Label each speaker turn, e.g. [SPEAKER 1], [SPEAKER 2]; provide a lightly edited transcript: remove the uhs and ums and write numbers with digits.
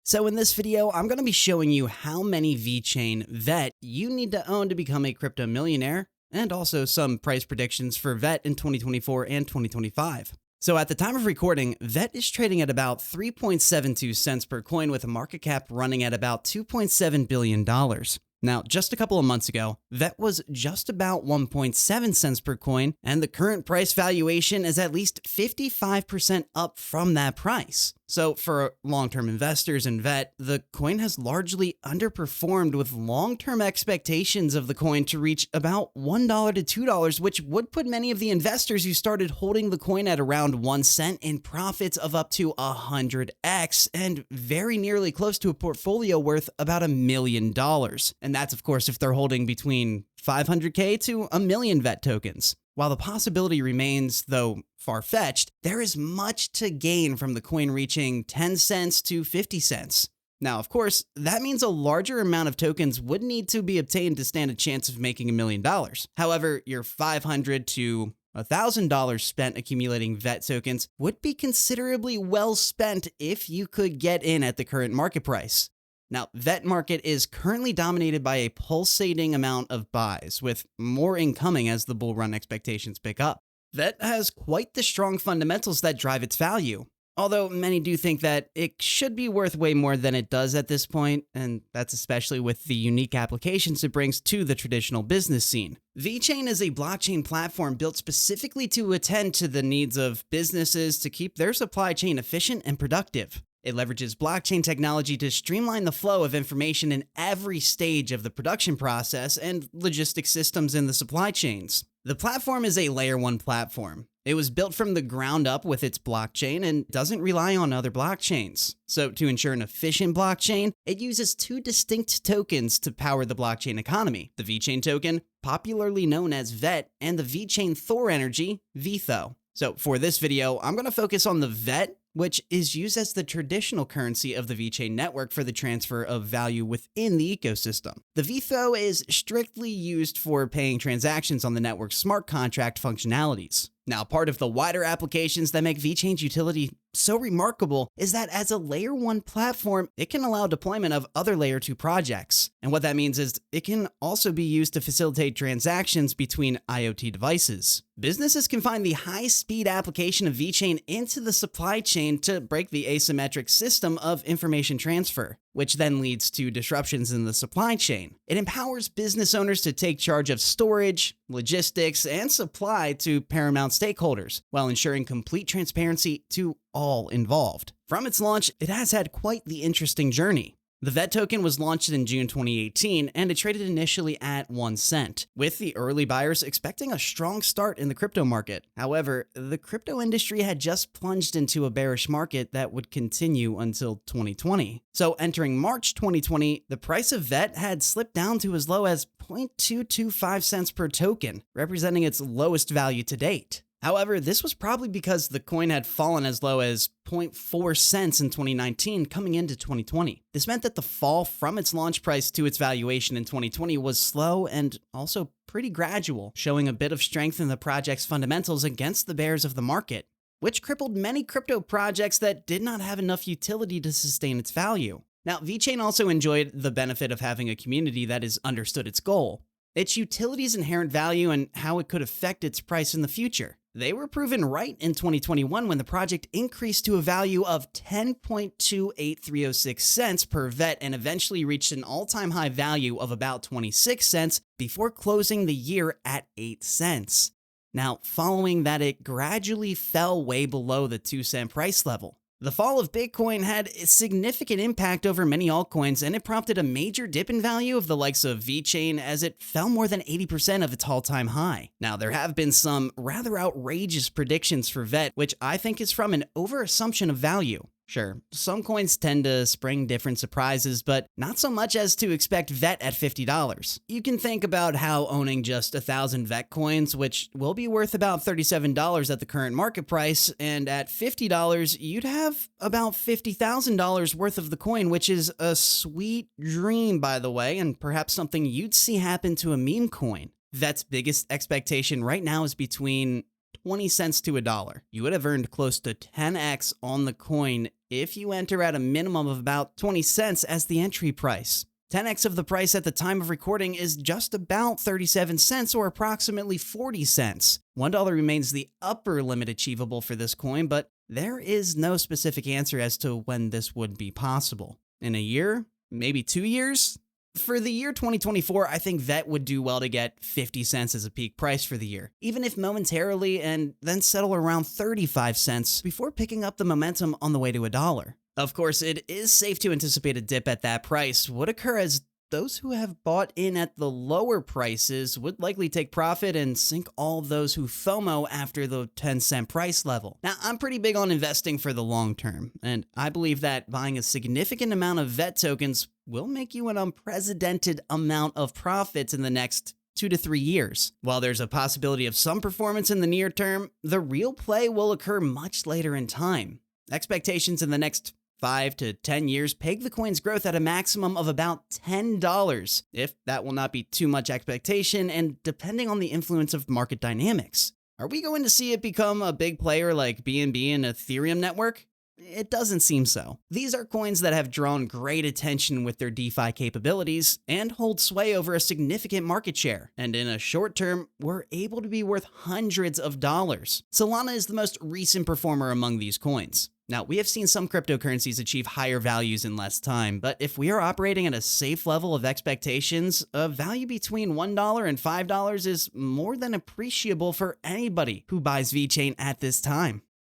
[SPEAKER 1] So in this video, I'm going to be showing you how many VeChain VET you need to own to become a crypto millionaire, and also some price predictions for VET in 2024 and 2025. So at the time of recording, VET is trading at about 3.72 cents per coin with a market cap running at about $2.7 billion. Now, just a couple of months ago, VET was just about 1.7 cents per coin, and the current price valuation is at least 55% up from that price. So for long-term investors in VET, the coin has largely underperformed, with long-term expectations of the coin to reach about $1 to $2, which would put many of the investors who started holding the coin at around 1 cent in profits of up to 100x, and very nearly close to a portfolio worth about $1 million. And that's, of course, if they're holding between 500K to 1 million VET tokens. While the possibility remains, though far-fetched, there is much to gain from the coin reaching 10 cents to 50 cents. Now, of course, that means a larger amount of tokens would need to be obtained to stand a chance of making $1 million. However, your $500 to $1,000 spent accumulating VET tokens would be considerably well spent if you could get in at the current market price. Now, VET market is currently dominated by a pulsating amount of buys, with more incoming as the bull run expectations pick up. VET has quite the strong fundamentals that drive its value, although many do think that it should be worth way more than it does at this point, and that's especially with the unique applications it brings to the traditional business scene. VeChain is a blockchain platform built specifically to attend to the needs of businesses to keep their supply chain efficient and productive. It leverages blockchain technology to streamline the flow of information in every stage of the production process and logistics systems in the supply chains. The platform is a layer 1 platform. It was built from the ground up with its blockchain and doesn't rely on other blockchains. So to ensure an efficient blockchain, it uses 2 distinct tokens to power the blockchain economy: the VeChain token, popularly known as VET, and the VeChain Thor Energy, VeTho. So for this video, I'm going to focus on the VET, which is used as the traditional currency of the VeChain network for the transfer of value within the ecosystem. The VeTho is strictly used for paying transactions on the network's smart contract functionalities. Now, part of the wider applications that make VeChain's utility so remarkable is that as a layer 1 platform, it can allow deployment of other layer 2 projects. And what that means is it can also be used to facilitate transactions between IoT devices. Businesses can find the high-speed application of VeChain into the supply chain to break the asymmetric system of information transfer, which then leads to disruptions in the supply chain. It empowers business owners to take charge of storage, logistics, and supply to paramount stakeholders, while ensuring complete transparency to all involved. From its launch, it has had quite the interesting journey. The VET token was launched in June 2018, and it traded initially at 1 cent, with the early buyers expecting a strong start in the crypto market. However, the crypto industry had just plunged into a bearish market that would continue until 2020. So entering March 2020, the price of VET had slipped down to as low as 0.225 cents per token, representing its lowest value to date. However, this was probably because the coin had fallen as low as 0.4 cents in 2019 coming into 2020. This meant that the fall from its launch price to its valuation in 2020 was slow and also pretty gradual, showing a bit of strength in the project's fundamentals against the bears of the market, which crippled many crypto projects that did not have enough utility to sustain its value. Now, VeChain also enjoyed the benefit of having a community that has understood its goal, its utility's inherent value, and how it could affect its price in the future. They were proven right in 2021 when the project increased to a value of 10.28306 cents per VET and eventually reached an all-time high value of about 26 cents before closing the year at 8 cents. Now, following that, it gradually fell way below the 2-cent price level. The fall of Bitcoin had a significant impact over many altcoins, and it prompted a major dip in value of the likes of VeChain as it fell more than 80% of its all-time high. Now, there have been some rather outrageous predictions for VET, which I think is from an overassumption of value. Sure, some coins tend to spring different surprises, but not so much as to expect VET at $50. You can think about how owning just 1,000 VET coins, which will be worth about $37 at the current market price, and at $50, you'd have about $50,000 worth of the coin, which is a sweet dream, by the way, and perhaps something you'd see happen to a meme coin. VET's biggest expectation right now is between 20 cents to $1. You would have earned close to 10x on the coin if you enter at a minimum of about 20 cents as the entry price. 10x of the price at the time of recording is just about 37 cents or approximately 40 cents. $1 remains the upper limit achievable for this coin, but there is no specific answer as to when this would be possible. In a year? Maybe 2 years? For the year 2024, I think VET would do well to get 50 cents as a peak price for the year, even if momentarily, and then settle around 35 cents before picking up the momentum on the way to $1. Of course, it is safe to anticipate a dip at that price would occur, as those who have bought in at the lower prices would likely take profit and sink all those who FOMO after the 10-cent price level. Now, I'm pretty big on investing for the long term, and I believe that buying a significant amount of VET tokens will make you an unprecedented amount of profits in the next 2 to 3 years. While there's a possibility of some performance in the near term, the real play will occur much later in time. Expectations in the next 5 to 10 years peg the coin's growth at a maximum of about $10, if that will not be too much expectation, and depending on the influence of market dynamics. Are we going to see it become a big player like BNB and Ethereum network? It doesn't seem so. These are coins that have drawn great attention with their DeFi capabilities and hold sway over a significant market share, and in a short term, were able to be worth hundreds of dollars. Solana is the most recent performer among these coins. Now, we have seen some cryptocurrencies achieve higher values in less time, but if we are operating at a safe level of expectations, a value between $1 and $5 is more than appreciable for anybody who buys VeChain at this time.